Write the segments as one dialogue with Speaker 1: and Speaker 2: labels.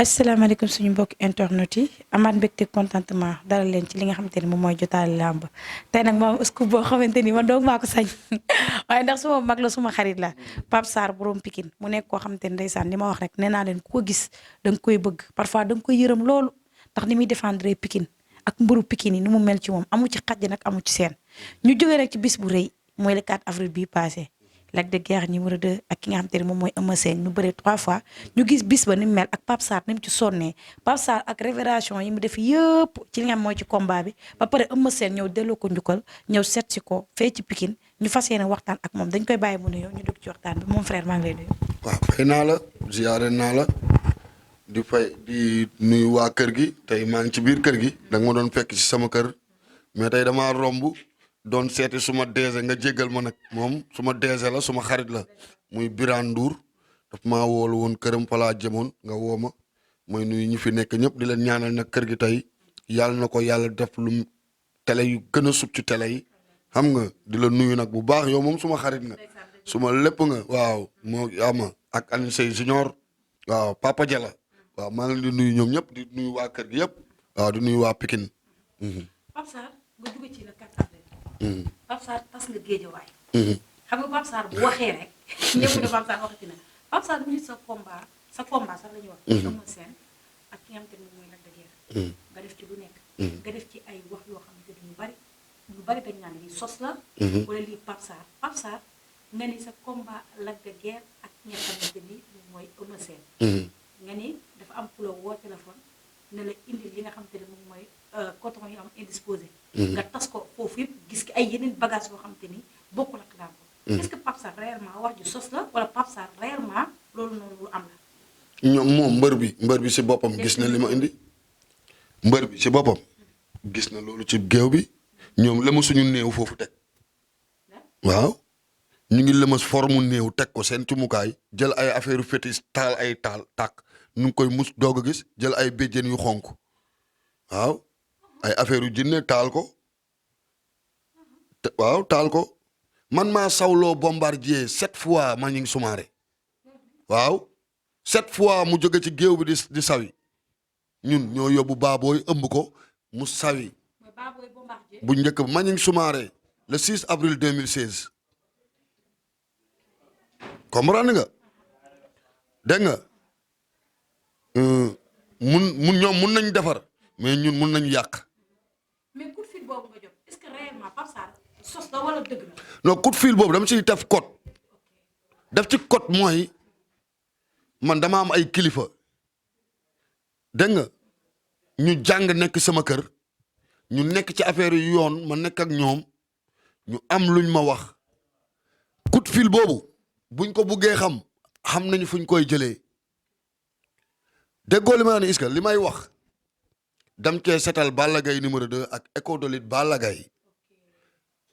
Speaker 1: asalaamaaleykum suñu mbokk internet yi amaat mbégte contentement dalal leen ci li nga xamante ni moom mooy jotaale làmb tey nag moom usku boo xamante ni man doog maa ko sañ waaye ndax suma mag la suma xarit la Pape Sarr borom Pikine mu nekk koo xamante ni ndeysaan li ma wax rek nee naa leen ku ko gis da nga koy bëgg parfois da nga koy yërëm loolu ndax ni muy défendre Pikine ak mburu Pikine yi ni mu mel ci moom amu ci xajj nag amu ci seen ñu jógee rek ci bis bu rëy mooy le 4 avril bii passé Lac de Guiers numéro 2 ak ki nga xamante ne moom mooy Eumeu Sène ñu bëre 3 fois ñu gis bis ba ni mu mel ak Pape Sarr ni mu ci sonnee Pape Sarr ak révélation yi mu def yëpp ci li nga xam mooy ci combat bi ba pare Eumeu Sène ñëw delloo ko njukkal ñëw seet si ko fee ci Pikine ñu fas yéene waxtaan ak moom dañ koy bàyyi mu nuyoo ñu dugg ci waxtaan bi moom frère maa ngi lay nuyu.
Speaker 2: waaw fay naa la ziyaare naa la di nuyu waa kër gi tey maa ngi ci biir kër gi da nga ma doon fekk ci sama kër mais tey damaa romb doon seeti suma DG nga jéggal ma nag moom suma DG la suma xarit la muy Birane Ndour daf maa woolu woon këram fa laa jëmoon nga woo ma mooy nuyu ñi fi nekk ñëpp di leen ñaanal nag kër gi tey yàlla na ko yàlla def lu télé yu gën a sub ci télé yi xam nga di la nuyu nag bu baax yow moom suma xarit nga suma lépp nga waaw moo ama ak Alioune Seye Junior waaw Papa Jala waaw maa ngi leen di nuyu ñoom ñëpp di nuyu waa kër gi yëpp waaw di nuyu waa Pikine.
Speaker 1: Pape Sarr nga dugg ci la 4 avril. Pape Sarr tas nga géejawaay. xam nga Pape Sarr bu waxee rek ñëpp ne Pape Sarr waxati na Pape Sarr mu ngi sa combat sax la ñuy wax. Eumeu Sène ak ki nga xamante ne moom mooy Lac de Guiers. nga def ci lu nekk. nga def ci ay wax yoo xamante ne ñu bari dañ naan lii sos la. wala lii Pape Sarr nga ni sa combat Lac de Guiers ak ki nga xamante ni moom mooy Eumeu Sène. nga ni dafa am ku la woo téléphone ne la indi li nga xamante ne moom mooy coton yu am indisposé. nga tas ko foofu yëpp gis ki ay yeneen bagage yoo xamante ni bokkul ak làmb. est-ce que Pape Sarr réellement wax ju sos la wala Pape Sarr réellement loolu noonu lu am la.
Speaker 2: ñoom moom mbër bi si boppam gis na li ma indi mbër bi si boppam gis na loolu ci géew bi ñoom lëma suñu néew foofu teg waaw ñu ngi lëmas formu néew teg ko seen cumukaay jël ay affaire fétis taal ay tàkk nu ngi koy mus doog a gis jël ay béjjén yu xonk waaw ay affaire yu jinne taal ko waaw taal ko man maa sawloo bombardier 7 fois ma ñu ngi sumaare waaw 7 fois mu jóge ci géew bi di sawi ñun ñoo yóbbu baabooy ëmb ko mu sawi bu njëkk bi ma ñu ngi sumaare le 6 avril 2016 comprendre nga dégg nga ñoom mun nañ defar mais ñun mun nañu yàq.
Speaker 1: mais coup de fil boobu nga jot est-ce que réellement Pape Sarr sos la wala dëgg la.
Speaker 2: non coup de fil boobu dama ciy def code def ci code mooy man dama am ay kilifa dégg nga ñu jàng nekk sama kër ñu nekk ci affaire yu yoon ma nekk ak ñoom ñu am luñ ma wax coup de fil boobu buñ ko buggee xam nañu fuñ koy jëlee déggoo li ma ne est-ce que li may wax dam cee setal Balla Gaye numéro 2 ak école de lutte Balla Gaye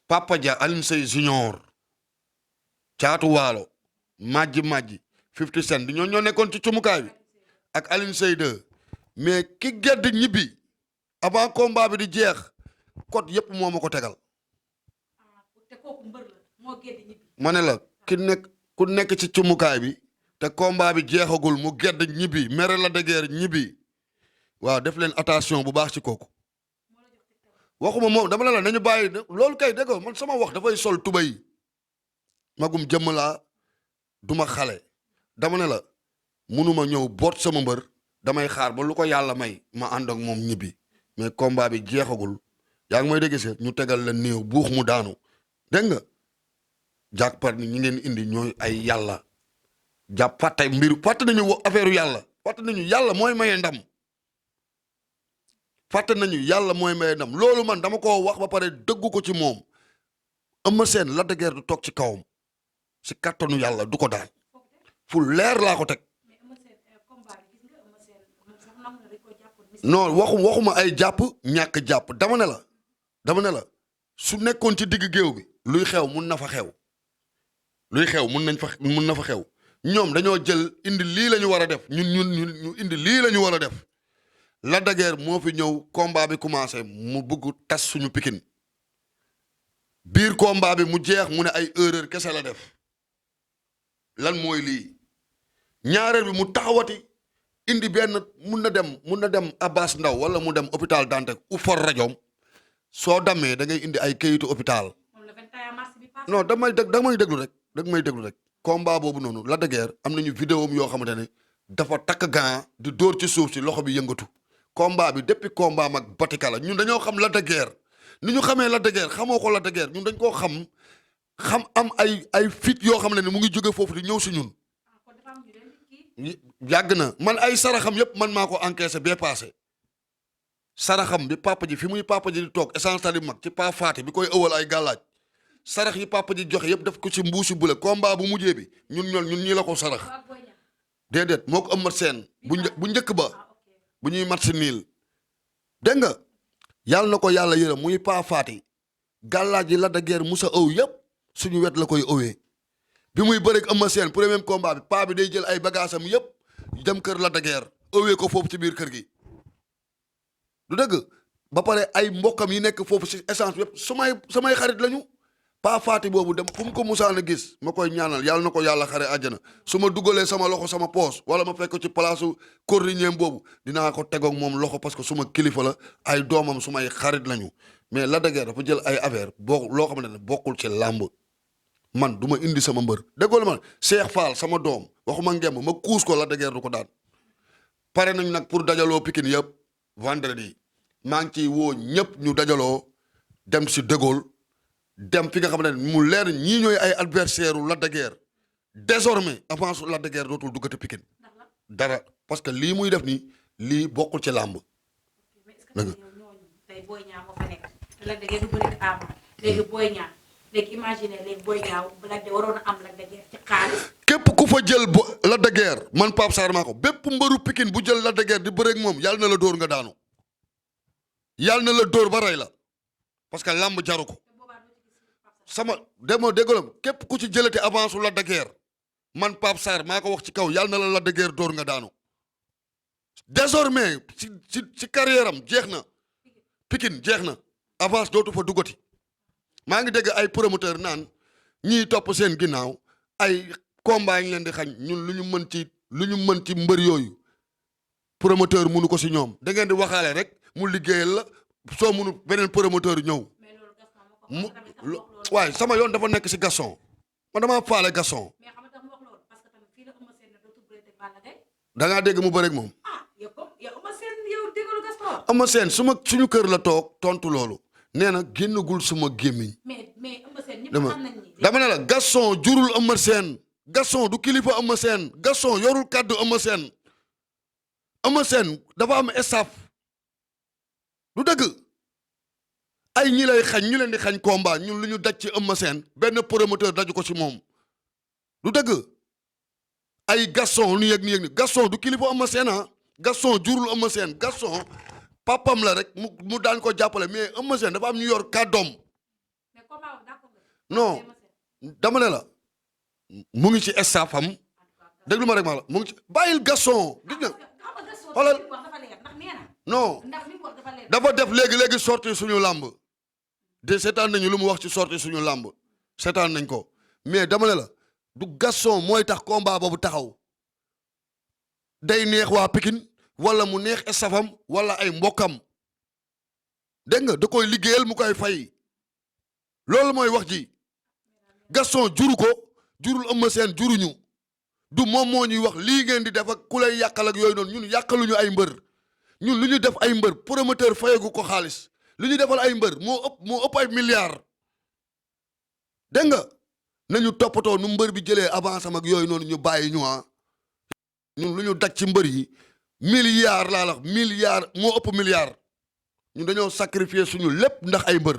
Speaker 2: Papa Dia Alioune Seye Junior Caatu Waalo Majji 50 Cent di ñoo nekkoon ci cumukaay bi ak Alioune Seye 2 mais ki gedd ñibbi avant combat bi di jeex code yépp moo ma ko tegal.
Speaker 1: te kooku mbër la moo gedd ñibbi.
Speaker 2: ma ne la ku nekk ci cumukaay bi te combat bi jeexagul mu gedd ñibbi mere la de Guiers ñibbi waaw def leen attention bu baax ci kooku waxuma moom dama la nañu bàyyi loolu kay dégg man sama wax dafay sol tubay magum jëmm laa duma xale dama ne la munuma ñëw boot sama mbër damay xaar ba lu ko yàlla may ma ànd ak moom ñibbi mais combat bi jeexagul yaa ngi may dégg see ñu tegal la néew buux mu daanu dégg nga jàpp par ni ñi ngeen indi ñooy ay yàlla jàpp fàtte nañu affaire yàlla fàtte nañu yàlla mooy maye ndam fàtte nañu yàlla mooy maye ndam loolu man dama ko wax ba pare dëggu ko ci moom Eumeu Sène Lac de Guiers du toog ci kawam si kattanu yàlla du ko daan fu leer laa ko teg non waxuma ay jàpp ñàkk jàpp dama ne la su nekkoon ci digg géew bi luy xew mun na fa xew mun na fa xew ñoom dañoo jël indi lii la ñu war a def ñu indi lii la ñu war a def Lac de Guiers moo fi ñëw combat bi commencé mu bëgg tas suñu Pikine biir combat bi mu jeex mu ne ay erreur kese la def lan mooy lii ñaareel bi mu taxawati indi benn mun na dem Abbas Ndaw wala mu dem hôpital Dantec u for rajoom soo demee da ngay indi ay kayitu hôpital. non damay déglu rek. combat boobu noonu Lac de Guiers am nañu vidéo yoo xamante ne dafa takk gant di dóor ci suuf si loxo bi yëngatu. combat bi depuis combat mag Batika la ñun dañoo xam Lac de Guiers ni ñu xamee Lac de Guiers xamoo ko Lac de Guiers ñun dañ koo xam am ay fit yoo xam ne mu ngi jóge foofu di ñëw si ñun. yàgg na man ay saraxam yëpp man maa ko encaissé bee passé saraxam bi papa ji fi muy papa ji di toog essence tali mag ci pa faati bi koy ëwal ay gàllaaj sarax yi papa ji joxe yëpp def ko ci mbuusi bule combat bu mujjee bi ñun ñii la ko sarax déedéet moo ko ëmmat seen bu njëkk ba bu ñuy mat si niil dégg nga yàlla na ko yàlla yërëm muy pa faati gàllaaj yi Lac de Guiers musa ëw yëpp suñu wet la koy ëwee bi muy bëreeg Eumeu Sène premier combat bi paa bi day jël ay bagaasam yëpp dem kër Lac de Guiers ëwee ko foofu ci biir kër gi du dëgg ba pare ay mbokkam yi nekk foofu si essence bi yëpp samay xarit lañu paa faati boobu dem fu mu ko musaan a gis ma koy ñaanal yàlla na ko yàlla xare àjjana su ma dugalee sama loxo sama poos wala ma fekk ci palaasu cordinier boobu dinaa ko tegoog moom loxo parce que suma kilifa la ay doomam sumay xarit lañu mais Lac de Guiers dafa jël ay affaire loo xamante ne bokkul ci làmb man du ma indi sama mbër déggoo ma Cheikh Fall sama doom waxuma ngemb ma kuus ko Lac de Guiers du ko daan pare nañ nag pour dajaloo Pikine yëpp vendredi maa ngi ciy woo ñëpp ñu dajaloo dem si Dégol dem fi nga xam ne mu leer ñii ñooy ay adversaire u Lac de Guiers désormais avance Lac de Guiers dootul duggati Pikine dara parce que lii muy def nii lii bokkul ci làmb.
Speaker 1: Lac de Guiers du bëri Ama léegi Boy Niang léegi imaginer léegi Boy Niang Lac de waroon a am Lac de Guiers ci xaalis.
Speaker 2: képp ku fa jël Lac de Guiers man Pape Sarr maa ko bépp mbëru Pikine bu jël Lac de Guiers di bëreeg moom yàlla na la dóor nga daanu yàlla na la dóor ba rey la parce que làmb jaru ko sama déggolam képp ku ci jëlati avance su Lac de Guiers man Pape Sarr maa ko wax ci kaw yàlla na la Lac de Guiers dóor nga daanu désormais ci carrière am jeex na Pikine jeex na. avance dootu fa duggati maa ngi dégg ay promoteur naan ñiy topp seen ginnaaw ay combat yi leen di xañ ñun lu ñu mën ci mbër yooyu promoteur munu ko si ñoom da ngeen di waxaale rek mu liggéeyal la soo munu beneen promoteur ñëw mu waaye sama yoon dafa nekk si Gaston man damaa faale Gaston da ngaa dégg mu bëreeg moom Eumeu Sène suñu kër la toog tontu loolu nee na génnagul suma gémmiñ dama ne la Gaston jurul Eumeu Sène Gaston du kilifa Eumeu Sène Gaston yorul kàddu Eumeu Sène dafa am staff du dëgg ay ñi lay xañ ñu leen di xañ combat ñun lu ñu daj ci Eumeu Sène benn promoteur daju ko ci moom du dëgg ay Gaston ni yëg ni Gaston du kilifa Eumeu Sène Gaston jurul Eumeu Sène Gaston papam la rek mu daan ko jàppale mais Eumeu Sène dafa am ñu yor kàddoom non dama ne la mu ngi ci staffam déglu ma rek ma la mu ngi ci bàyyil Gaston gis nga xoolal non dafa def léegi sorti suñu làmb de seetaan nañu lu mu wax ci sorti suñu làmb seetaan nañ ko mais dama ne la du Gaston mooy tax combat boobu taxaw day neex waa Pikine wala mu neex staffam wala ay mbokkam dégg nga da koy liggéeyal mu koy fay loolu mooy wax ji Gaston juru ko jurul Eumeu Sène juruñu du moom moo ñuy wax lii ngeen di def ak ku lay yàqal ak yooyu noonu ñun yàqaluñu ay mbër ñun lu ñu def ay mbër promoteur fayagu ko xaalis lu ñu defal ay mbër moo ëpp ay milliards dégg nga nañu toppatoo nu mbër bi jëlee avance am ak yooyu noonu ñu bàyyi ñu ñun lu ñu daj ci mbër yi milliards laa la milliards moo ëpp milliards ñun dañoo sacrifier suñu lépp ndax ay mbër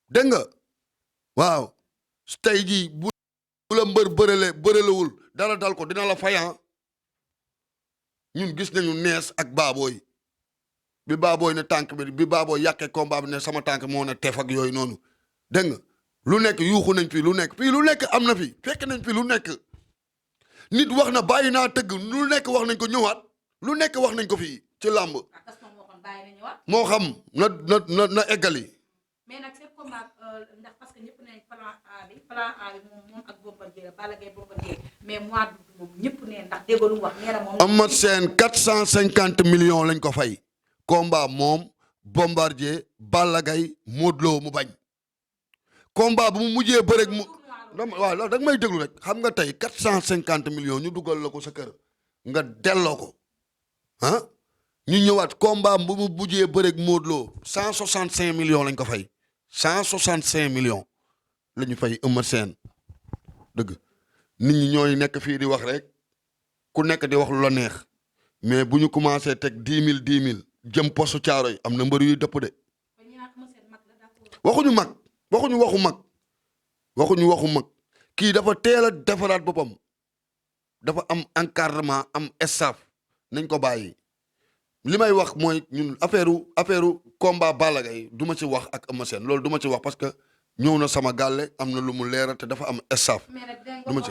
Speaker 2: dégg nga waaw tey jii bu la mbër bërelewul dara dal ko dina la fayan ñun gis nañu nees ak baabooy bi baabooy ne tànk bi baabooy yàqee combat bi ne sama tànk moo ne tef ak yooyu noonu dégg nga lu nekk yuuxu nañ fi lu nekk am na fi fekk nañ fi lu nekk nit wax na bàyyi naa tëgg lu nekk wax nañ ko ñëwaat lu nekk wax nañ ko fii ci làmb moo xam na eggali
Speaker 1: combat ndax parce que ñëpp nee plan A bi moom ak Bombardier la Balla Gaye Bombardier mais mois d'août moom ñëpp nee ndax déggoo lu mu wax nee na moom.
Speaker 2: Eumeu Sène 450 millions lañ ko fay. combat moom Bombardier Balla Gaye Modou Lo mu bañ. combat bu mu mujjee bëreeg mu. waaw loolu da nga may déglu rek xam nga tey 450 millions ñu dugal la ko sa kër nga delloo ko ah ñu ñëwaat combat bu mu mujjee bëreeg Modou Lo 165 millions lañ ko fay 165 millions la ñu fay Eumeu Sène dëgg nit ñi ñooy nekk fii di wax rek ku nekk di wax lu la neex mais bu ñu commencé teg 10 000 10 000 jëm postu caaro yi am na mbër yuy dëpp de waxuñu mag waxuñu waxu mag. waxuñu waxu mag kii dafa teel a defaraat boppam dafa am encadrement am staff nañ ko bàyyi li may wax mooy ñun affaire combat Balla Gaye du ma ci wax ak Eumeu Sène loolu du ma ci wax parce que ñëw na sama gàlle am na lu mu leeral te dafa am staff. du ma ci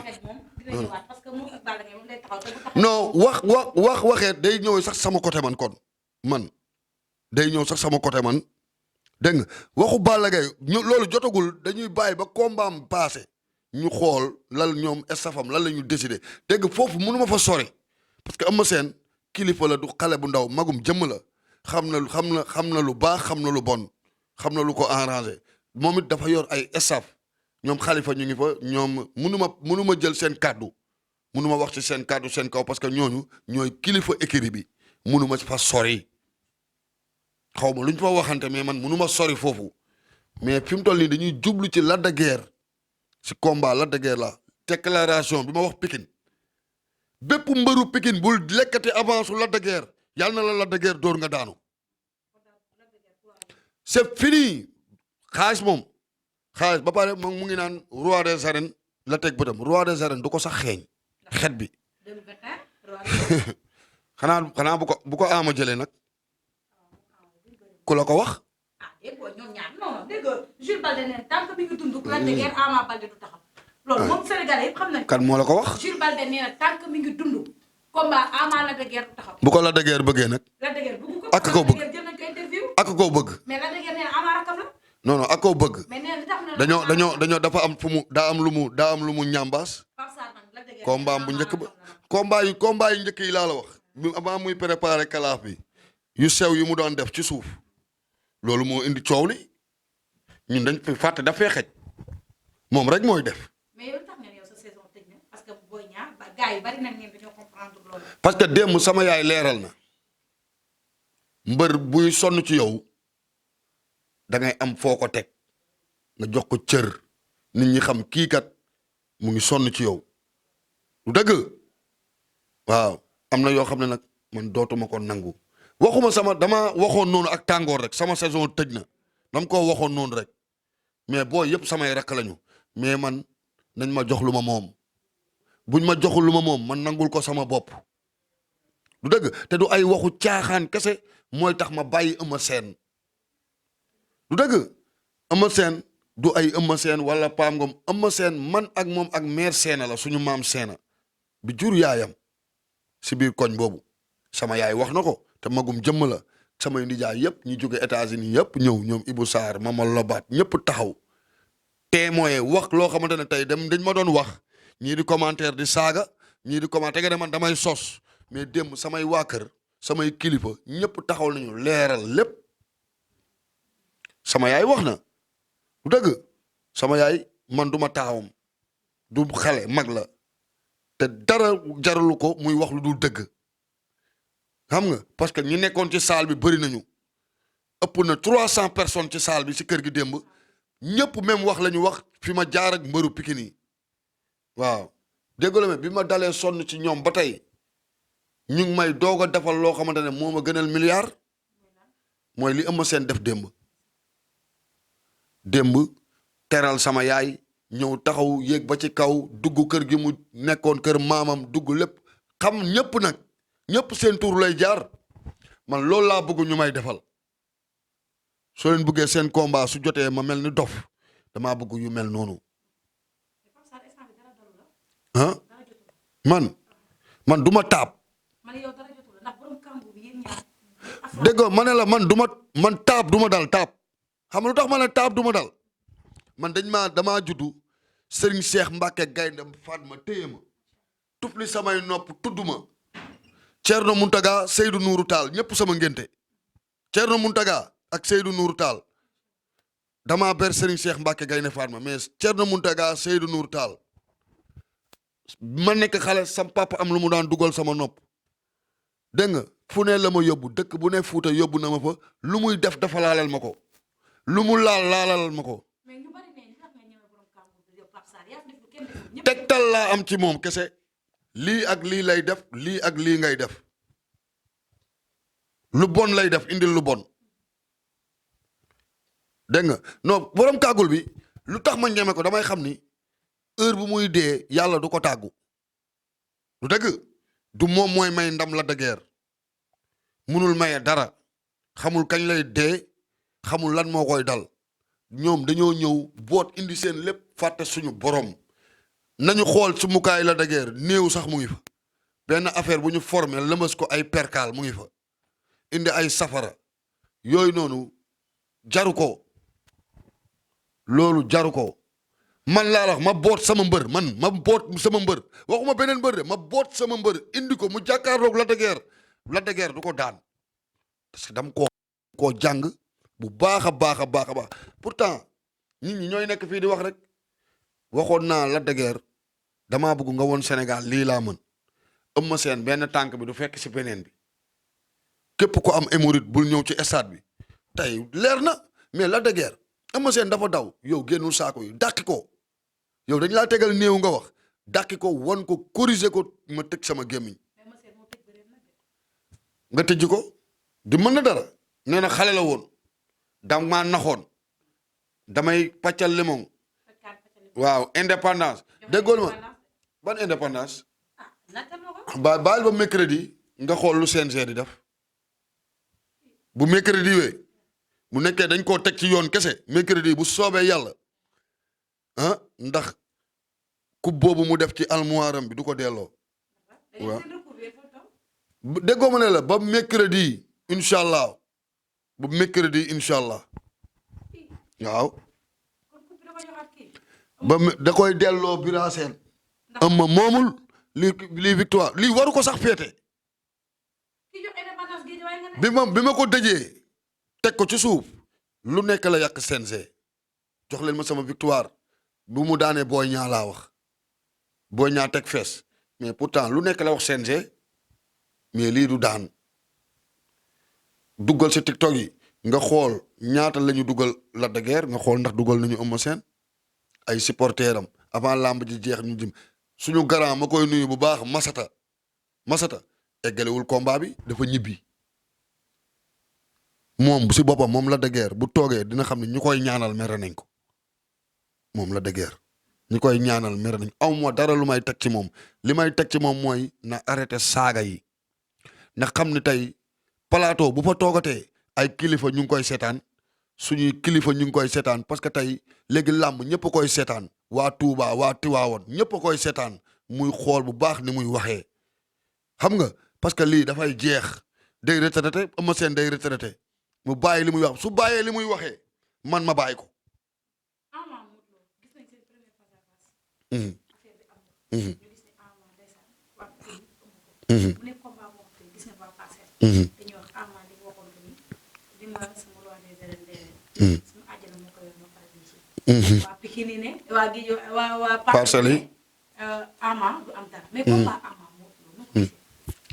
Speaker 2: non waxeet day ñëw sax sama côté man kon man day ñëw sax sama côté man. dégg nga waxu Balla Gaye loolu jotagul dañuy bàyyi ba combat am passé ñu xool lan ñoom estafam lan la ñu décidé dégg nga foofu mënu ma fa sori parce que Eumeu Sène kilifa la du xale bu ndaw magum jëmm la xam na lu baax xam na lu bon xam na lu ko arrangé moom it dafa yor ay estaf ñoom xalifa ñu ngi fa ñoom mënu ma jël seen kàddu mënu ma wax ci seen kàddu seen kaw parce que ñooñu ñooy kilifa écurie bi mënu ma fa sori. xaw ma lu ñu fa waxante mais man mënu ma sori foofu mais fi mu toll nii dañuy jublu ci Lac de Guiers ci combat Lac de Guiers la déclaration bi ma wax Pikine bépp mbëru Pikine bul lekkati avance su Lac de Guiers yàlla na la Lac de Guiers dóor nga daanu c'est fini xaalis moom xaalis ba pare moom mu ngi naan roi des arènes la teg bëtam roi des arènes du ko sax xeeñ xet bi xanaa bu ko ama jëlee nag. ku la ko wax.
Speaker 1: ah dégg nga ñoom ñaar non dégg nga Jules Balde nee tant que mi ngi dund Lac de Guiers Ama Balde du taxaw. loolu moom Sénégalais yëpp xam nañu.
Speaker 2: kan moo la ko wax.
Speaker 1: Jules Balde nee na tant que mi ngi dund combat Ama Lac de Guiers du taxaw.
Speaker 2: bu ko Lac de Guiers bëggee nag.
Speaker 1: Lac de Guiers bëgg ko.
Speaker 2: ak koo bëgg
Speaker 1: jël nañ ko interview.
Speaker 2: ak koo bëgg.
Speaker 1: mais Lac de Guiers nee na Ama rakam la.
Speaker 2: non non ak koo bëgg.
Speaker 1: mais nee na li tax na
Speaker 2: dañoo dafa am fu mu daa am lu mu ñambaas. combat bu njëkk ba combat yu njëkk yi laa la wax. bi avant muy préparer kalaaf bi yu sew yi mu doon def ci suuf. loolu moo indi coow li ñun dañ fi fàtte dafay xej moom rek mooy def.
Speaker 1: mais yow tax nga ne yow sa saison tëj na parce que Boy Niang ba gars yi bari nañ ne dañoo comprendre loolu.
Speaker 2: parce que démb sama yaay leeral na mbër buy sonn ci yow da ngay am foo ko teg nga jox ko cër nit ñi xam kii kat mu ngi sonn ci yow lu dëgg waaw am na yoo xam ne nag man dootuma ko nangu. waxuma dama waxoon noonu ak tàngoor rek sama saison tëj na dama koo waxoon noonu rek mais boo yëpp samay rakk lañu mais man nañ ma jox lu ma moom buñ ma joxul lu ma moom man nangul ko sama bopp du dëgg te du ay waxu caaxaan kese mooy tax ma bàyyi Eumeu Sène du dëgg Eumeu Sène du ay Eumeu Sène wala Pam Ngom Eumeu Sène man ak moom ak mère Sène la suñu maam Sène bi jur yaayam si biir koñ boobu sama yaay wax na ko. te magum jëmm la samay nijaay yëpp ñu jóge États-Unis yëpp ñëw ñoom Ibou Sarr Mama Lobaat ñëpp taxaw témoin wax loo xamante ne tey dañ ma doon wax ñii di commentaire di saaga ñii di commentaire nga ne man damay sos mais démb samay waa kër samay kilifa ñëpp taxaw nañu leeral lépp sama yaay wax na du dëgg sama yaay man du ma taawam du xale mag la te dara jaralu ko muy wax lu dul dëgg. xam nga parce que ñi nekkoon ci salle bi bëri nañu ëpp na 300 personnes ci salle bi ci kër gi démb ñëpp même wax la ñu wax fi ma jaar ak mbëru Pikine yi waaw dégg nga bi ma dalee sonn ci ñoom ba tey ñu ngi may doog a defal loo xamante ne moo ma gënal milliard mooy li Eumeu Sène def démb teral sama yaay ñëw taxaw yéeg ba ci kaw dugg kër gi mu nekkoon kër maamam dugg lépp xam ñëpp nag. ñëpp seen tur lay jaar man loolu laa bëgg ñu may defal soo leen bëggee seen combat su jotee ma mel ni dof damaa bëgg yu mel noonu ah man du ma taab dégg nga ma ne la man taab du ma dal taab xam nga lu tax ma ne taab du ma dal man damaa juddu Serigne Cheikh Mbacke Gaynde Fatma téye ma tufli samay nopp tudd ma Thierno Mountaga Seydou Nourou Tall ñëpp sama ngénte Thierno Mountaga ak Seydou Nourou Tall damaa ber Serigne Cheikh Mbacke Gaynde Fatma mais Thierno Mountaga Seydou Nourou Tall ma nekk xale sam papa am lu mu daan dugal sama nopp dégg nga fu ne la ma yóbbu dëkk bu ne Fuuta yóbbu na ma fa lu muy def dafa laalal ma ko lu mu laalal ma ko tegtal laa am ci moom kese lii ak lii lay def lii ak lii ngay def lu bon lay def indil lu bon dégg nga non borom kàggul bi lu tax ma ñeme ko damay xam ni heure bu muy dee yàlla du ko tàggu du dëgg du moom mooy may ndam la dëggeer munul maye dara xamul kañ lay dee xamul lan moo koy dal ñoom dañoo ñëw boot indi seen lépp fàtte suñu borom nañu xool su mukaay la dëggeer néew sax mu ngi fa benn affaire bu ñu formé lëmas ko ay perkaal mu ngi fa indi ay safara yooyu noonu jaru ko loolu jaru ko man laa wax ma boot sama mbër ma boot sama mbër waxuma beneen mbër de ma boot sama mbër indi ko mu jàkkaarloog la dëggeer du ko daan parce que dam koo jàng bu baax a baax a baax a baax pourtant nit ñi ñooy nekk fii di wax rek waxoon naa la dëggeer damaa bëgg nga woon Sénégal lii laa mën Eumeu Sène benn tànk bi du fekk si beneen bi képp ko am hémorroïde bul ñëw ci stade bi tey leer na mais la dëggeer Eumeu Sène dafa daw yow génnul saako yi dàqi ko yow dañ laa tegal néew nga wax dàqi ko won ko corriger ko ma tëj sama gémmiñ nga tëj ko di mën na dara nee na xale la woon dam maa naxoon damay pàccal limon waaw indépendance déggool ma ban indépendance baal ba mercredi nga xool lu CNG di def bu mercredi wee bu nekkee dañ koo teg ci yoon kese mercredi bu soobee yàlla ah ndax coupe boobu mu def ci almuwaaram bi du ko delloo waaw déggoo ma ne la ba mercredi incha allah ba mercredi incha allah waaw ba da koy delloo Bira Sène Eumeu moomul lii victoire lii waru ko sax féete bi ma ko dëjee teg ko ci suuf lu nekk la yàq CNG jox leen ma sama victoire bu mu daanee Boy Niang laa wax Boy Niang teg fees mais pourtant lu nekk la wax CNG mais lii du daan duggal si TikTok yi nga xool ñaata la ñu dugal Lac de Guiers nga xool ndax dugal nañu Eumeu Sène ay supporteram avant lamb ji jeex ñu jëm suñu garant ma koy nuyu bu baax Masata eggalewul combat bi dafa ñibbi moom bu si boppam moom Lac de Guiers bu toogee dina xam ne ñu koy ñaanal mere nañ ko moom Lac de Guiers ñu koy ñaanal mere nañ aw ma dara lu may teg ci moom li may teg ci moom mooy na arrêté saaga yi na xam ne tey plateau bu fa toogatee ay kilifa ñu ngi koy seetaan suñuy kilifa ñu ngi koy seetaan parce que tey léegi làmb ñëpp a koy seetaan waa Touba waa Tiwaawoon ñëpp a koy seetaan muy xool bu baax ni muy waxee xam nga parce que lii dafay jeex day retraité Eumeu Sène day retraité mu bàyyi li muy wax su bàyyee li muy waxee man ma bàyyi ko. Parcelles yi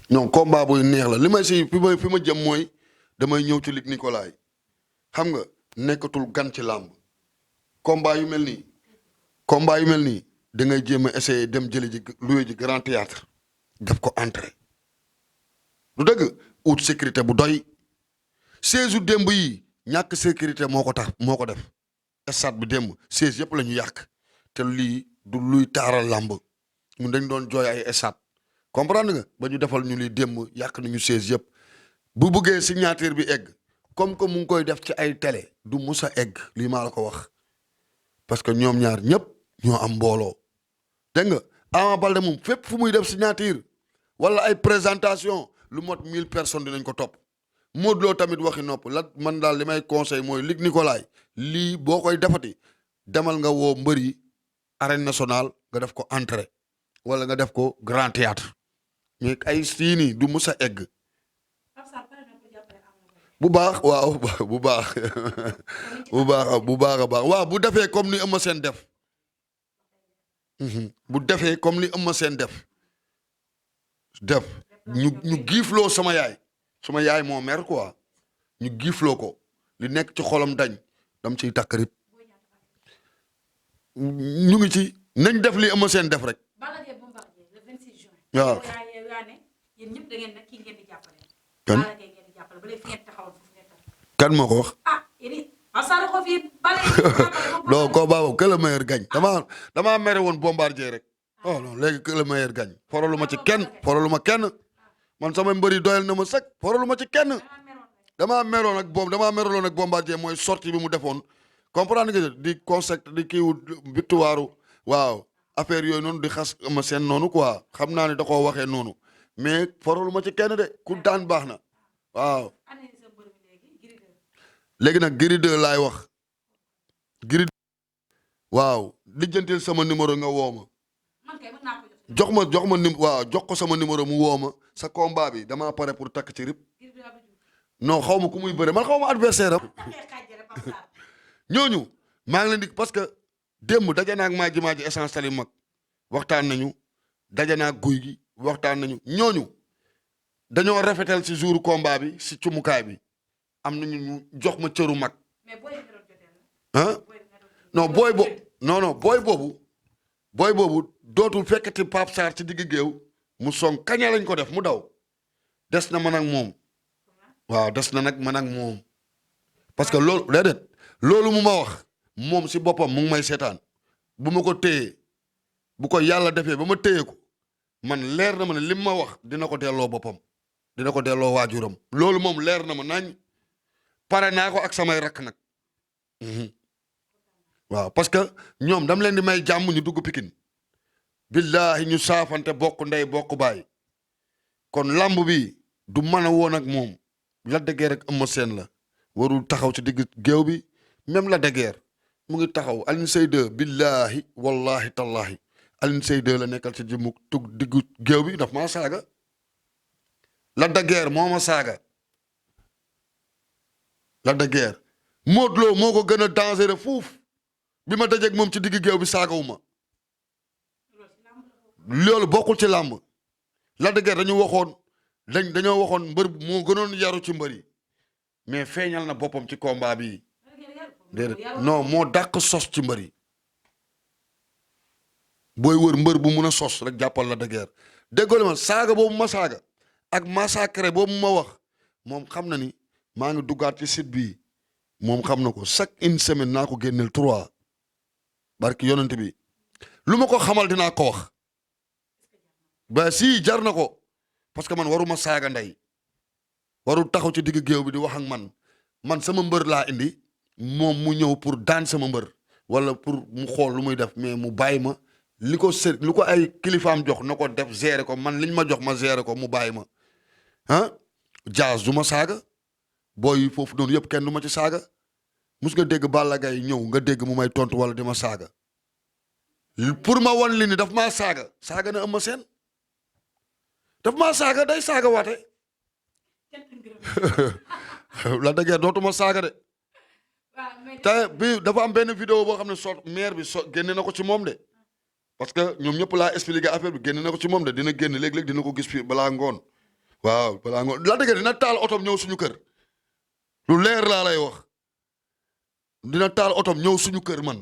Speaker 2: non combat buy neex la li may si fi ma jëm mooy damay ñëw ci Luc Nicolaï xam nga nekkatul gan ci làmb combat yu mel nii da ngay jéem a essayer dem jëli ji loué ji grand théâtre def ko entrée du dëgg ut sécurité bu doy 16 démb yi ñàkk sécurité moo ko def stade bi démb 16 yëpp la ñu yàq te lii du luy taaral làmb ñun dañ doon jooy ay stade comprendre nga ba ñu defal ñu lii démb yàq nañu 16 yëpp bu buggee signature bi egg comme que mu ngi koy def ci ay télé du mus a egg lii maa la ko wax parce que ñoom ñaar ñëpp ñoo am mbooloo dégg nga Ama Baldé moom fépp fu muy def signature wala ay présentation lu mot 1000 personnes dinañ ko topp Modou Lo tamit waxi nopp la man daal li may conseil mooy Luc Nicolaï lii boo koy defati demal nga woo mbër yi arène nationale nga def ko entrée wala nga def ko grand théâtre mais ay sii nii du mus a egg bu baax waaw bu baax bu baax a baax waaw bu defee comme ni Eumeu Sène def bu defee comme ni Eumeu Sène def ñu giifloo sama yaay moo mer quoi ñu giifloo ko li nekk ci xolam dañ dam ciy takk rib ñu ngi ci nañ def li Eumeu Sène def rek waaw kan moo ko wax non ko baabu que le meilleur gagne damaa mere woon bombardier rek oh non léegi que le meilleur gagne forolu ma ci kenn man sama mbëri doyal na ma sëkk forolu ma ci kenn damaa meroon ak bombardier mooy sortie bi mu defoon comprendre nga di concept di kiiwu victoire waaw affaire yooyu noonu di xas ma seen noonu quoi xam naa ne da koo waxee noonu mais forolu ma ci kenn de ku daan baax na waaw léegi nag Gris 2 laay wax Gris waaw lijjantil sama numéro nga woo ma jox ko sama numéro mu woo ma sa combat bi damaa pare pour takk ci rib non xaw ma ku muy bëre man xaw ma adversaire am ñooñu maa ngi leen di parce que démb daje naa ak maaji essence tali mag waxtaan nañu daje naa ak guy gi waxtaan nañu ñooñu dañoo rafetal si jour combat bi si cumukaay bi am nañu ñu jox ma cëru mag ah non booy boobu dootul fekkati Pape Sarr ci digg géew mu song kaña lañ ko def mu daw des na man ak moom waaw des na nag man ak moom parce que loolu mu ma wax moom si boppam mu ngi may seetaan bu ma ko téyee bu ko yàlla defee ba ma téye ko man leer na ma ne lim ma wax dina ko delloo boppam dina ko delloo waajuram loolu moom leer na ma nañ pare naa ko ak samay rakk nag waaw parce que ñoom dam leen di may jàmm ñu dugg Pikine billaahi ñu saafante bokk ndey bokk baay kon lamb bi du mën a woon ak moom Lac de Guiers rek Eumeu Sène la warul taxaw ci digg géew bi même Lac de Guiers mu ngi taxaw Alioune Seye 2 billaahi wallahi tallahi Alioune Seye 2 la nekkal ci jëmu tug diggu géew bi daf maa saaga Lac de Guiers moo ma saaga Lac de Guiers Modou Lo moo ko gën a dangereux fuuf bi ma dajeeg moom ci digg géew bi saagawu ma loolu bokkul ci làmb Lac de Guiers dañoo waxoon mbër moo gënoon yaru ci mbër yi mais feeñal na boppam ci combat bi déedéet non moo dàq sos ci mbër yi booy wër mbër bu mun a sos rek jàppal Lac de Guiers déggoo ma saaga boobu ma saaga ak massacre boobu ma wax moom xam na ni maa ngi duggaat ci site bii moom xam na ko chaque une semaine naa ko génneel 3 barki yonent bi lu ma ko xamal dinaa ko wax ba si jar na ko parce que man waruma saaga ndey warul taxaw ci digg géew bi di wax ak man sama mbër laa indi moom mu ñëw pour daan sama mbër wala pour mu xool lu muy def mais mu bàyyi ma li ko ay kilifaam jox na ko def gérer ko man liñ ma jox ma gérer ko mu bàyyi ma Diaz du ma saaga booy yi foofu noonu yëpp kenn du ma ci saaga mus nga dégg Balla Gaye ñëw nga dégg mu may tontu wala di ma saaga pour ma wan li ni daf maa saaga na Eumeu Sène daf maa saaga day saaga waate la dëgg dootuma saaga de te bi dafa am benn vidéo boo xam ne maire bi génne na ko ci moom de parce que ñoom ñëpp laa expliqué affaire bi génne na ko ci moom de dina génn léeg-léeg dina ko gis fii balaa ngoon waaw balaa ngoon la dëgg dina taal otom ñëw suñu kër lu leer laa lay wax dina taal otom ñëw suñu kër man